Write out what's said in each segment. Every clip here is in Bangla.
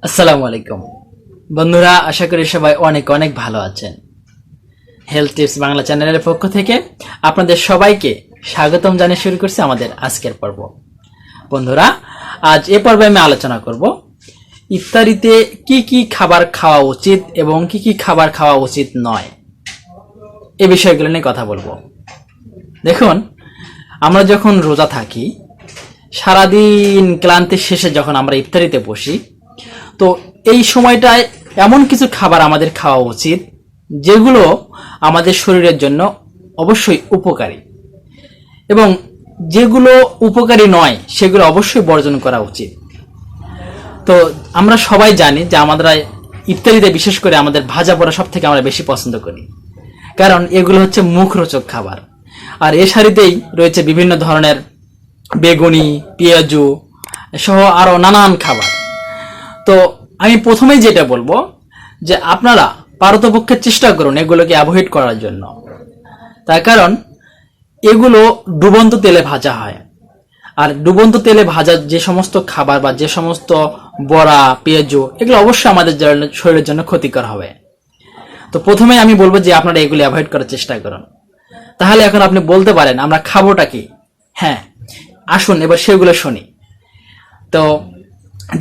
আসসালামু আলাইকুম বন্ধুরা, আশা করি সবাই অনেক অনেক ভালো আছেন। হেলথ টিপস বাংলা চ্যানেলের পক্ষ থেকে আপনাদের সবাইকে স্বাগতম জানিয়ে শুরু করছি আমাদের আজকের পর্ব। বন্ধুরা, আজ এ পর্বে আমি আলোচনা করব ইফতারিতে কি কি খাবার খাওয়া উচিত এবং কি কি খাবার খাওয়া উচিত নয়, এই বিষয়গুলো নিয়ে কথা বলবো। দেখুন, আমরা যখন রোজা থাকি, সারাদিন ক্লান্তির শেষে যখন আমরা ইফতারিতে বসি, তো এই সময়টায় এমন কিছু খাবার আমাদের খাওয়া উচিত যেগুলো আমাদের শরীরের জন্য অবশ্যই উপকারী, এবং যেগুলো উপকারী নয় সেগুলো অবশ্যই বর্জন করা উচিত। তো আমরা সবাই জানি যে আমরা ইফতারিতে বিশেষ করে আমাদের ভাজা পোড়া সব থেকে আমরা বেশি পছন্দ করি, কারণ এগুলো হচ্ছে মুখরোচক খাবার। আর এ সারিতেই রয়েছে বিভিন্ন ধরনের বেগুনি, পেঁয়াজু সহ আরো নানান খাবার। তো আমি প্রথমেই যেটা বলবো যে আপনারা পারতপক্ষে চেষ্টা করুন এগুলোকে অ্যাভয়েড করার জন্য। তার কারণ এগুলো ডুবন্ত তেলে ভাজা হয়, আর ডুবন্ত তেলে ভাজা যে সমস্ত খাবার বা যে সমস্ত বড়া, পেঁয়াজু, এগুলো অবশ্যই আমাদের শরীরের জন্য ক্ষতিকর হবে। তো প্রথমে আমি বলবো যে আপনারা এগুলো অ্যাভয়েড করার চেষ্টা করুন। তাহলে এখন আপনি বলতে পারেন আমরা খাবোটা কি? হ্যাঁ, আসুন এবার সেগুলো শুনি। তো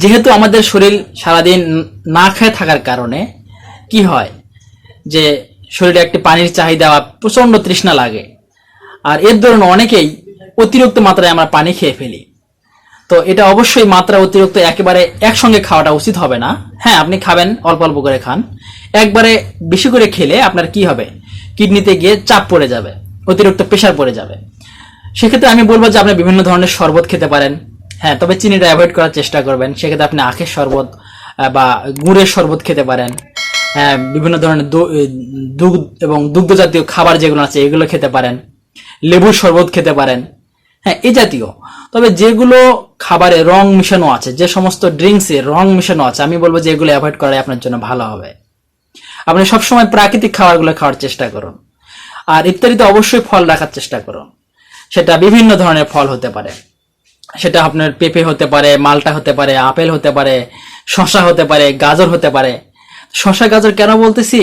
যেহেতু আমাদের শরীর সারাদিন না খেয়ে থাকার কারণে কি হয় যে শরীরে একটি পানির চাহিদা, প্রচন্ড তৃষ্ণা লাগে, আর এর দরুন অনেকেই অতিরিক্ত মাত্রায় আমরা পানি খেয়ে ফেলি। তো এটা অবশ্যই মাত্রা অতিরিক্ত একেবারে একসঙ্গে খাওয়াটা উচিত হবে না। হ্যাঁ, আপনি খাবেন, অল্প অল্প করে খান। একবারে বেশি করে খেলে আপনার কি হবে, কিডনিতে গিয়ে চাপ পড়ে যাবে, অতিরিক্ত প্রেশার পড়ে যাবে। সেক্ষেত্রে আমি বলবো যে আপনি বিভিন্ন ধরনের শরবত খেতে পারেন। হ্যাঁ, তবে চিনিটা অ্যাভয়েড করার চেষ্টা করবেন। সেক্ষেত্রে আপনি আখের শরবত বা গুড়ের শরবত খেতে পারেন। হ্যাঁ, বিভিন্ন ধরনের দুধ এবং দুগ্ধ জাতীয় খাবার যেগুলো আছে এগুলো খেতে পারেন। লেবুর শরবত খেতে পারেন। হ্যাঁ, এই জাতীয়। তবে যেগুলো খাবারে রং মিশানো আছে, যে সমস্ত ড্রিঙ্কসে রং মিশানো আছে, আমি বলবো যে এগুলো অ্যাভয়েড করাই আপনার জন্য ভালো হবে। আপনি সবসময় প্রাকৃতিক খাবারগুলো খাওয়ার চেষ্টা করুন। আর ইফতারিতে অবশ্যই ফল রাখার চেষ্টা করুন। সেটা বিভিন্ন ধরনের ফল হতে পারে, সেটা আপনার পেঁপে হতে পারে, মালটা হতে পারে, আপেল হতে পারে, শশা হতে পারে, গাজর হতে পারে। শশা গাজর কেন বলতেছি,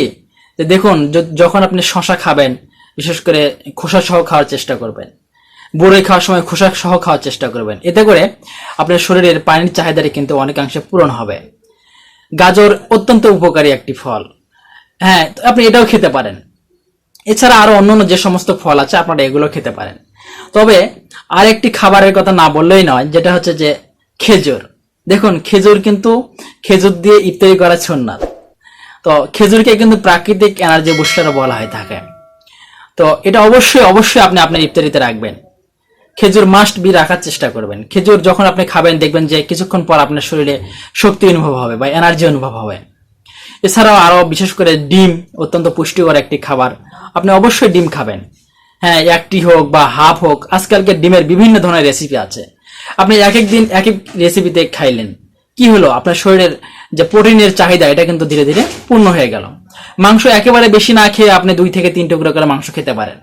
যে দেখুন, যখন আপনি শশা খাবেন, বিশেষ করে খোসা সহ খাওয়ার চেষ্টা করবেন। বড়ই খাওয়ার সময় খোসা সহ খাওয়ার চেষ্টা করবেন। এতে করে আপনার শরীরের পানির চাহিদাটা কিন্তু অনেকাংশে পূরণ হবে। গাজর অত্যন্ত উপকারী একটি ফল। হ্যাঁ, আপনি এটাও খেতে পারেন। এছাড়া আরো অন্যান্য যে সমস্ত ফল আছে আপনারা এগুলো খেতে পারেন। তবে আরেকটি খাবারের কথা না বললেই নয়, যেটা হচ্ছে যে খেজুর। দেখুন, খেজুর দিয়ে ইফতারি করা সুন্নাত। তো খেজুরকে কিন্তু প্রাকৃতিক এনার্জি বুস্টার বলা হয়ে থাকে। তো এটা অবশ্যই অবশ্যই আপনি আপনার ইফতারিতে রাখবেন। খেজুর মাস্ট বি রাখার চেষ্টা করবেন। খেজুর যখন আপনি খাবেন, দেখবেন যে কিছুক্ষণ পর আপনার শরীরে শক্তি অনুভব হবে বা এনার্জি অনুভব হবে। এছাড়াও আরো বিশেষ করে ডিম অত্যন্ত পুষ্টিকর একটি খাবার। আপনি অবশ্যই ডিম খাবেন। হ্যাঁ, একটি হোক বা হাফ হোক, আজকালকে ডিমের বিভিন্ন ধরনের রেসিপি আছে। আপনি এক এক দিন এক এক রেসিপিতে খাইলেন, কি হলো, আপনার শরীরের যে প্রোটিনের চাহিদা এটা কিন্তু ধীরে ধীরে পূর্ণ হয়ে গেল। মাংস একেবারে বেশি না খেয়ে আপনি 2 থেকে 3 টুকরো করে মাংস খেতে পারেন,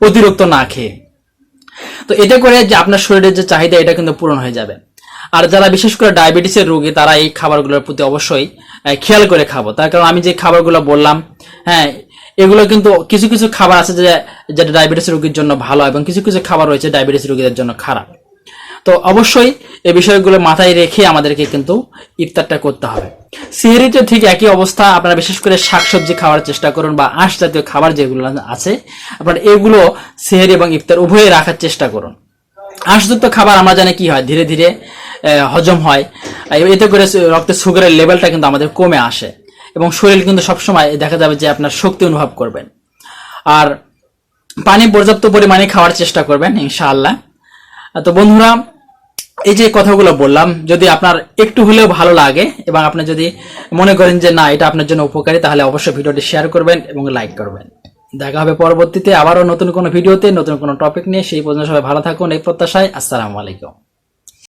অতিরিক্ত না খেয়ে। তো এটা করে যে আপনার শরীরের যে চাহিদা এটা কিন্তু পূরণ হয়ে যাবে। আর যারা বিশেষ করে ডায়াবেটিসের রোগী, তারা এই খাবারগুলোর প্রতি অবশ্যই খেয়াল করে খাবো। তার কারণ আমি যে খাবারগুলো বললাম, হ্যাঁ, এগুলো কিন্তু কিছু কিছু খাবার আছে যেটা ডায়াবেটিস রোগীর জন্য ভালো, এবং কিছু কিছু খাবার রয়েছে ডায়াবেটিস রোগীদের জন্য খারাপ। তো অবশ্যই এই বিষয়গুলো মাথায় রেখে আমাদেরকে কিন্তু ইফতারটা করতে হবে। সেহরিতে ঠিক একই অবস্থা। আপনারা বিশেষ করে শাকসবজি খাওয়ার চেষ্টা করুন, বা আঁশ জাতীয় খাবার যেগুলো আছে আপনারা এগুলো সেহরি এবং ইফতার উভয়ে রাখার চেষ্টা করুন। আঁশযুক্ত খাবার আমরা জানি কি হয়, ধীরে ধীরে হজম হয়। এতে করে রক্তে সুগারের লেভেলটা কিন্তু আমাদের কমে আসে, এবং শরীর কিন্তু সবসময় দেখা যাবে যে আপনার শক্তি অনুভব করবেন। আর পানি পর্যাপ্ত পরিমাণে খাওয়ার চেষ্টা করবেন ইনশাআল্লাহ। তো বন্ধুরা, এই যে কথাগুলো বললাম, যদি আপনার একটু হলেও ভালো লাগে এবং আপনি যদি মনে করেন যে না, এটা আপনার জন্য উপকারী, তাহলে অবশ্যই ভিডিওটি শেয়ার করবেন এবং লাইক করবেন। দেখা হবে পরবর্তীতে আবারও নতুন কোনো ভিডিওতে, নতুন কোনো টপিক নিয়ে। সেই পর্যন্ত সবাই ভালো থাকুন এই প্রত্যাশায়। আসসালামু আলাইকুম।